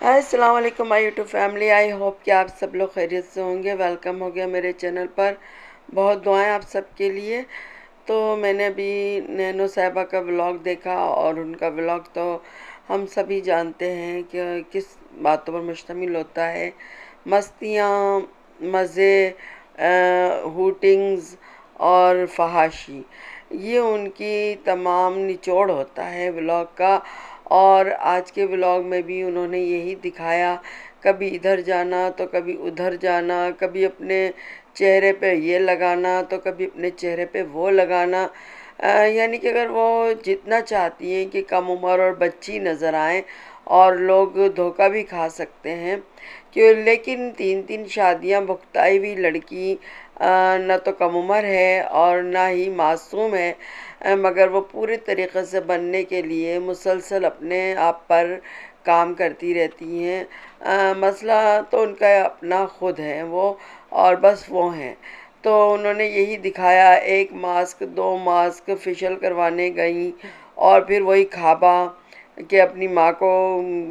हाय अस्सलाम वालेकुम my YouTube family. I hope कि आप सब लोग खैरियत से होंगे। वेलकम हो गया मेरे चैनल पर। बहुत दुआएं आप सबके लिए। तो मैंने अभी नैनो साहिबा का व्लॉग देखा और उनका व्लॉग तो हम सभी जानते हैं कि किस बातों पर मुश्तमिल होता है। मस्तियाँ, मज़े, हूटिंग्स और फहाशी, ये उनकी तमाम निचोड़ होता है व्लॉग का। और आज के व्लॉग में भी उन्होंने यही दिखाया, कभी इधर जाना तो कभी उधर जाना, कभी अपने चेहरे पे ये लगाना तो कभी अपने चेहरे पे वो लगाना। यानी कि अगर वो जितना चाहती हैं कि कम उम्र और बच्ची नज़र आए और लोग धोखा भी खा सकते हैं कि, लेकिन 3-3 शादियां भुगताई हुई लड़की न तो कम उम्र है और ना ही मासूम है। मगर वो पूरे तरीक़े से बनने के लिए मुसलसल अपने आप पर काम करती रहती हैं। मसला तो उनका अपना खुद है वो, और बस वो हैं। तो उन्होंने यही दिखाया, एक मास्क, 2 मास्क फेशियल करवाने गई और फिर वही ख़ाबा कि अपनी माँ को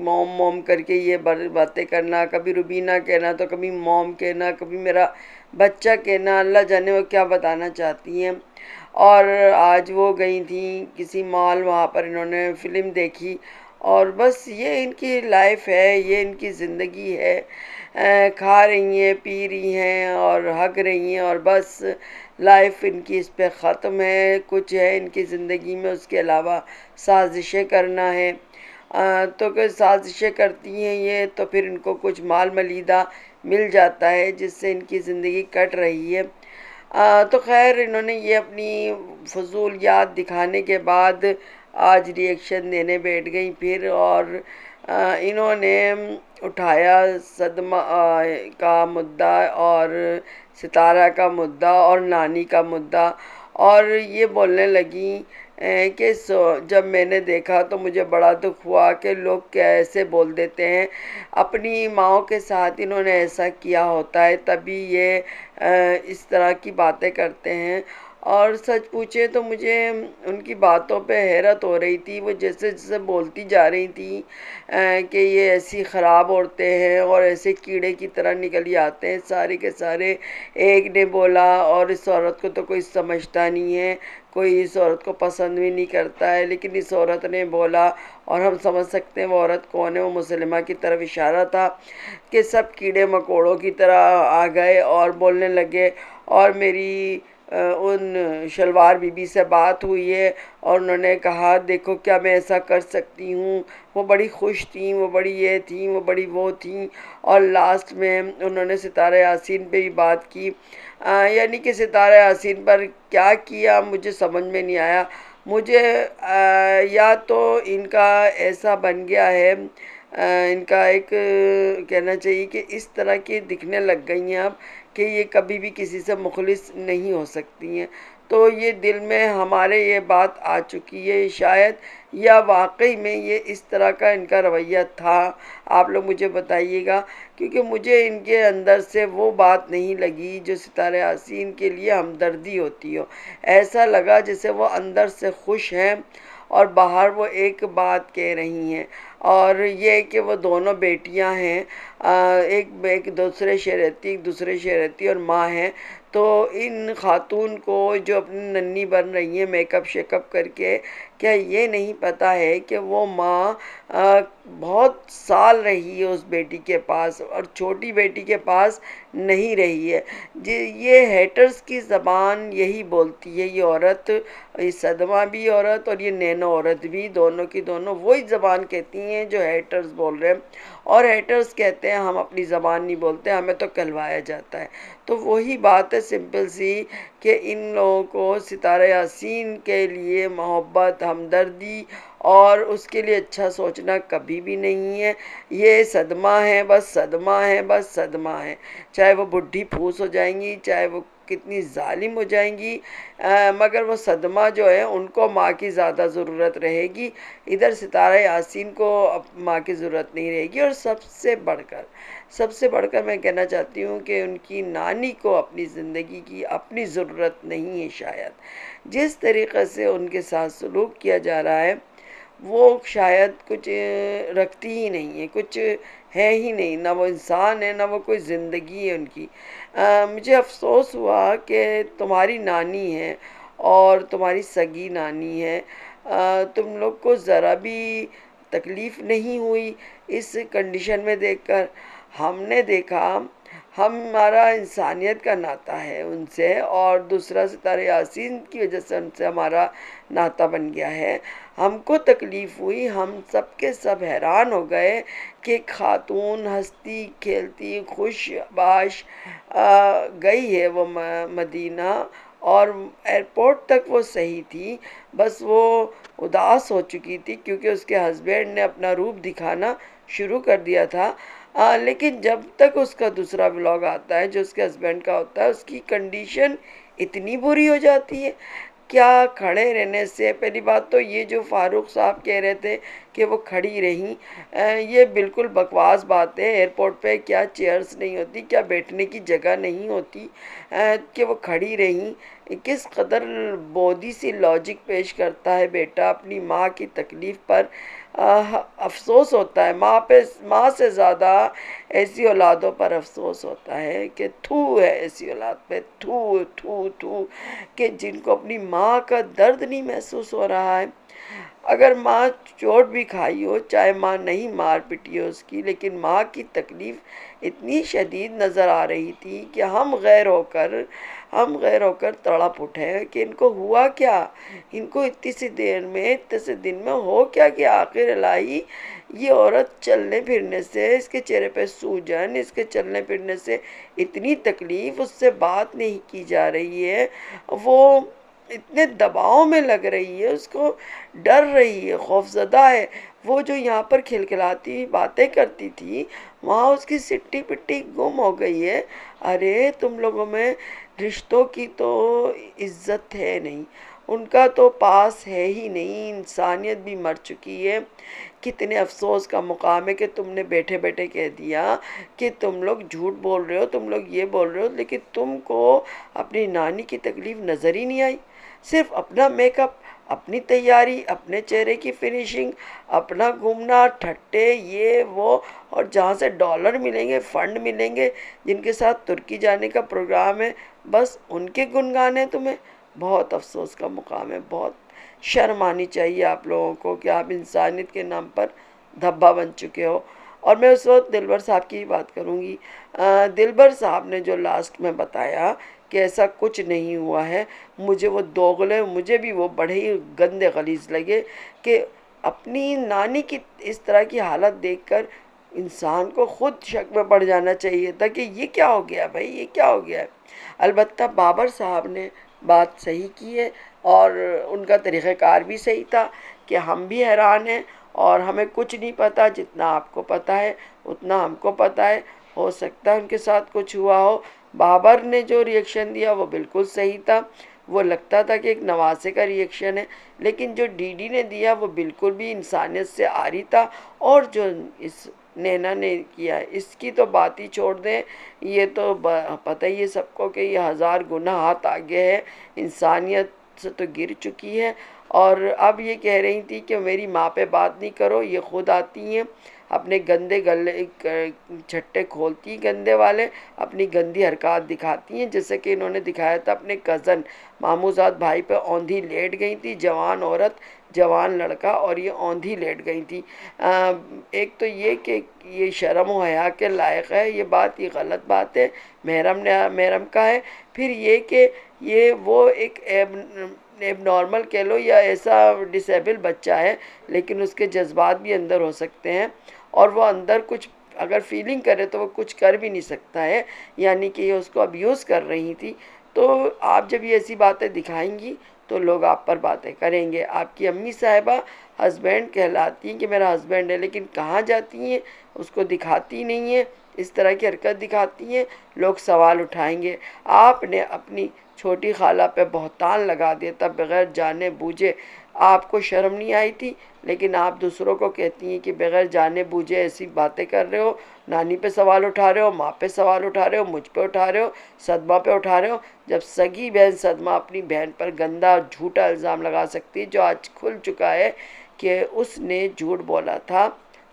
मॉम मॉम करके ये बातें करना, कभी रुबीना कहना तो कभी मॉम कहना, कभी मेरा बच्चा कहना। अल्लाह जाने वो क्या बताना चाहती हैं। और आज वो गई थी किसी मॉल, वहाँ पर इन्होंने फ़िल्म देखी और बस ये इनकी लाइफ है, ये इनकी ज़िंदगी है। खा रही हैं, पी रही हैं और हग रही हैं, और बस लाइफ इनकी इस पे ख़त्म है। कुछ है इनकी ज़िंदगी में उसके अलावा साजिशें करना है। तो अगर साजिशें करती हैं ये, तो फिर इनको कुछ माल मलीदा मिल जाता है जिससे इनकी ज़िंदगी कट रही है। तो खैर इन्होंने ये अपनी फजूल याद दिखाने के बाद आज रिएक्शन देने बैठ गई फिर। और इन्होंने उठाया सदमा का मुद्दा और सितारा का मुद्दा और नानी का मुद्दा। और ये बोलने लगी कि जब मैंने देखा तो मुझे बड़ा दुख हुआ कि लोग कैसे बोल देते हैं। अपनी माँओं के साथ इन्होंने ऐसा किया होता है तभी ये इस तरह की बातें करते हैं। और सच पूछे तो मुझे उनकी बातों पे हैरत हो रही थी। वो जैसे जैसे बोलती जा रही थी कि ये ऐसी ख़राब औरतें हैं और ऐसे कीड़े की तरह निकल ही आते हैं सारे के सारे। एक ने बोला और इस औरत को तो कोई समझता नहीं है, कोई इस औरत को पसंद भी नहीं करता है, लेकिन इस औरत ने बोला और हम समझ सकते हैं वो औरत कौन है। वो मुसलिमा की तरफ इशारा था कि सब कीड़े मकोड़ों की तरह आ गए और बोलने लगे। और मेरी उन शलवार बीबी से बात हुई है और उन्होंने कहा देखो क्या मैं ऐसा कर सकती हूँ। वो बड़ी खुश थी, वो बड़ी ये थी, वो बड़ी वो थी। और लास्ट में उन्होंने सितारा यासीन पे भी बात की। यानी कि सितारा यासीन पर क्या किया मुझे समझ में नहीं आया। मुझे या तो इनका ऐसा बन गया है, इनका एक कहना चाहिए कि इस तरह की दिखने लग गई हैं अब कि ये कभी भी किसी से मुखलिस नहीं हो सकती हैं। तो ये दिल में हमारे ये बात आ चुकी है शायद, या वाकई में ये इस तरह का इनका रवैया था। आप लोग मुझे बताइएगा, क्योंकि मुझे इनके अंदर से वो बात नहीं लगी जो सितारे यासीन के लिए हमदर्दी होती हो। ऐसा लगा जैसे वो अंदर से खुश हैं और बाहर वो एक बात कह रही हैं। और ये कि वो दोनों बेटियां हैं, एक एक दूसरे शहर रहती, एक दूसरे शहर रहती और माँ है। तो इन खातून को जो अपनी नन्ही बन रही हैं मेकअप शेकअप करके, क्या ये नहीं पता है कि वो माँ बहुत साल रही है उस बेटी के पास और छोटी बेटी के पास नहीं रही है। ये हेटर्स की ज़बान यही बोलती है। ये औरत, ये सदमा भी औरत और ये नैनो औरत भी, दोनों की दोनों वही ज़बान कहती हैं जो हेटर्स बोल रहे हैं। और हेटर्स कहते हैं हम अपनी ज़बान नहीं बोलते, हमें तो कहलवाया जाता है। तो वही बात है सिंपल सी कि इन लोगों को सितारा यासीन के लिए मोहब्बत, हमदर्दी और उसके लिए अच्छा सोचना कभी भी नहीं है। ये सदमा है, बस सदमा है, बस सदमा है। चाहे वो बुढ़ी फूस हो जाएंगी, चाहे वो कितनी जालिम हो जाएंगी, मगर वो सदमा जो है उनको माँ की ज़्यादा ज़रूरत रहेगी। इधर सितारा यासीन को अब माँ की ज़रूरत नहीं रहेगी। और सबसे बढ़कर मैं कहना चाहती हूँ कि उनकी नानी को अपनी ज़िंदगी की अपनी ज़रूरत नहीं है शायद। जिस तरीक़े से उनके साथ सलूक किया जा रहा है वो शायद कुछ रखती ही नहीं है, कुछ है ही नहीं, ना वो इंसान है ना वो कोई ज़िंदगी है उनकी। मुझे अफ़सोस हुआ कि तुम्हारी नानी है और तुम्हारी सगी नानी है, तुम लोग को ज़रा भी तकलीफ़ नहीं हुई इस कंडीशन में देखकर। हमने देखा, हमारा इंसानियत का नाता है उनसे, और दूसरा सितारे यासीन की वजह से उनसे हमारा नाता बन गया है। हमको तकलीफ़ हुई, हम सब के सब हैरान हो गए कि खातून हंसती खेलती खुशबाश गई है वो मदीना, और एयरपोर्ट तक वो सही थी, बस वो उदास हो चुकी थी क्योंकि उसके हस्बैंड ने अपना रूप दिखाना शुरू कर दिया था। लेकिन जब तक उसका दूसरा व्लॉग आता है जो उसके हस्बैंड का होता है, उसकी कंडीशन इतनी बुरी हो जाती है। क्या खड़े रहने से, पहली बात तो ये जो फारूक साहब कह रहे थे कि वो खड़ी रहीं, ये बिल्कुल बकवास बात है। एयरपोर्ट पे क्या चेयर्स नहीं होती, क्या बैठने की जगह नहीं होती कि वो खड़ी रहीं। किस कदर बोधी सी लॉजिक पेश करता है बेटा अपनी माँ की तकलीफ़ पर। अफसोस होता है माँ पे, माँ से ज़्यादा ऐसी औलादों पर अफसोस होता है कि थू है ऐसी औलाद पे, थू थू थू, कि जिनको अपनी माँ का दर्द नहीं महसूस हो रहा है। अगर माँ चोट भी खाई हो, चाहे माँ नहीं मार पिटी हो उसकी, लेकिन माँ की तकलीफ़ इतनी शदीद नज़र आ रही थी कि हम गैर होकर तड़प उठे कि इनको हुआ क्या, इनको इतनी सी देर में, इतने से दिन में हो क्या कि आखिर इलाही ये औरत चलने फिरने से, इसके चेहरे पे सूजन, इसके चलने फिरने से इतनी तकलीफ़, उससे बात नहीं की जा रही है, वो इतने दबाव में लग रही है, उसको डर रही है, खौफज़दा है। वो जो यहाँ पर खिलखिलाती हुई बातें करती थी, वहाँ उसकी सिट्टी पिट्टी गुम हो गई है। अरे तुम लोगों में रिश्तों की तो इज्जत है नहीं, उनका तो पास है ही नहीं, इंसानियत भी मर चुकी है। कितने अफसोस का मुकाम है कि तुमने बैठे बैठे कह दिया कि तुम लोग झूठ बोल रहे हो, तुम लोग ये बोल रहे हो, लेकिन तुमको अपनी नानी की तकलीफ़ नज़र ही नहीं आई। सिर्फ अपना मेकअप, अपनी तैयारी, अपने चेहरे की फिनिशिंग, अपना घूमना, ठट्टे, ये वो, और जहाँ से डॉलर मिलेंगे, फंड मिलेंगे, जिनके साथ तुर्की जाने का प्रोग्राम है, बस उनके गुनगान है तुम्हें। बहुत अफसोस का मुकाम है, बहुत शर्म आनी चाहिए आप लोगों को कि आप इंसानियत के नाम पर धब्बा बन चुके हो। और मैं उस वक्त दिलबर साहब की ही बात करूँगी। दिलबर साहब ने जो लास्ट में बताया कि ऐसा कुछ नहीं हुआ है, मुझे वो दोगले, मुझे भी वो बड़े ही गंदे गलीज़ लगे कि अपनी नानी की इस तरह की हालत देखकर इंसान को खुद शक में पड़ जाना चाहिए था कि ये क्या हो गया भाई, ये क्या हो गया है। अलबत्ता बाबर साहब ने बात सही की है, और उनका तरीक़ाकार भी सही था कि हम भी हैरान हैं और हमें कुछ नहीं पता, जितना आपको पता है उतना हमको पता है, हो सकता है उनके साथ कुछ हुआ हो। बाबर ने जो रिएक्शन दिया वो बिल्कुल सही था, वो लगता था कि एक नवासे का रिएक्शन है, लेकिन जो डीडी ने दिया वो बिल्कुल भी इंसानियत से आरी था। और जो इस नैना ने किया है, इसकी तो बात ही छोड़ दें, ये तो पता ही है सबको कि ये हज़ार गुना हाथ आगे है, इंसानियत से तो गिर चुकी है। और अब ये कह रही थी कि मेरी माँ पे बात नहीं करो, ये खुद आती हैं अपने गंदे गले झट्टे खोलती गंदे वाले, अपनी गंदी हरकत दिखाती हैं, जैसे कि इन्होंने दिखाया था अपने कज़न मामूजाद भाई पे औंधी लेट गई थी, जवान औरत जवान लड़का, और ये औंधी लेट गई थी। एक तो ये कि ये शर्म व हया के लायक है ये बात, ये गलत बात है, महरम का है। फिर ये कि ये वो एक एब नॉर्मल कह लो या ऐसा डिसेबल बच्चा है, लेकिन उसके जज्बात भी अंदर हो सकते हैं, और वो अंदर कुछ अगर फीलिंग करे तो वो कुछ कर भी नहीं सकता है, यानी कि ये उसको अब्यूज़ कर रही थी। तो आप जब ये ऐसी बातें दिखाएंगी तो लोग आप पर बातें करेंगे। आपकी अम्मी साहिबा हस्बैंड कहलाती हैं कि मेरा हस्बैंड है, लेकिन कहाँ जाती हैं, उसको दिखाती नहीं है, इस तरह की हरकत दिखाती हैं, लोग सवाल उठाएंगे। आपने अपनी छोटी खाला पे बहतान लगा दिया था बग़ैर जाने बूझे, आपको शर्म नहीं आई थी, लेकिन आप दूसरों को कहती हैं कि बग़ैर जाने बूझे ऐसी बातें कर रहे हो, नानी पे सवाल उठा रहे हो, माँ पे सवाल उठा रहे हो, मुझ पे उठा रहे हो, सदमा पे उठा रहे हो। जब सगी बहन सदमा अपनी बहन पर गंदा झूठा इल्ज़ाम लगा सकती है, जो आज खुल चुका है कि उसने झूठ बोला था,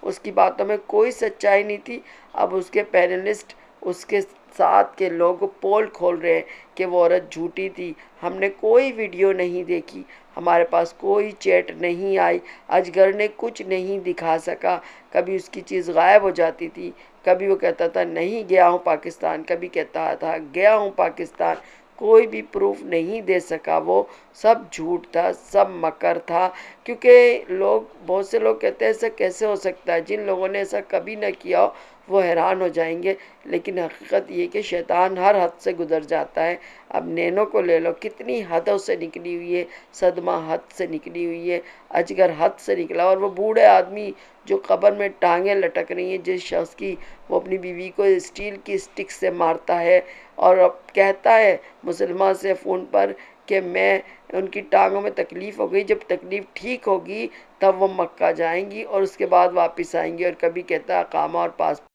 उसकी बातों में कोई सच्चाई नहीं थी। अब उसके पैनलिस्ट, उसके साथ के लोग पोल खोल रहे हैं कि वो औरत झूठी थी। हमने कोई वीडियो नहीं देखी, हमारे पास कोई चैट नहीं आई, अजगर ने कुछ नहीं दिखा सका। कभी उसकी चीज़ गायब हो जाती थी, कभी वो कहता था नहीं गया हूँ पाकिस्तान, कभी कहता था गया हूँ पाकिस्तान। कोई भी प्रूफ नहीं दे सका, वो सब झूठ था, सब मकर था। क्योंकि लोग, बहुत से लोग कहते हैं ऐसा कैसे हो सकता है, जिन लोगों ने ऐसा कभी ना किया हो वो हैरान हो जाएंगे। लेकिन हकीकत ये कि शैतान हर हद से गुजर जाता है। अब नैनो को ले लो, कितनी हदों से निकली हुई है, सदमा हद से निकली हुई है, अजगर हद से निकला। और वो बूढ़े आदमी जो कब्र में टांगें लटक रही हैं, जिस शख्स की, वो अपनी बीवी को स्टील की स्टिक से मारता है और अब कहता है मुसलमान से फ़ोन पर कि मैं, उनकी टांगों में तकलीफ़ हो गई, जब तकलीफ़ ठीक होगी तब वो मक्का जाएंगी और उसके बाद वापस आएंगी। और कभी कहता है अकामा और पासपोर्ट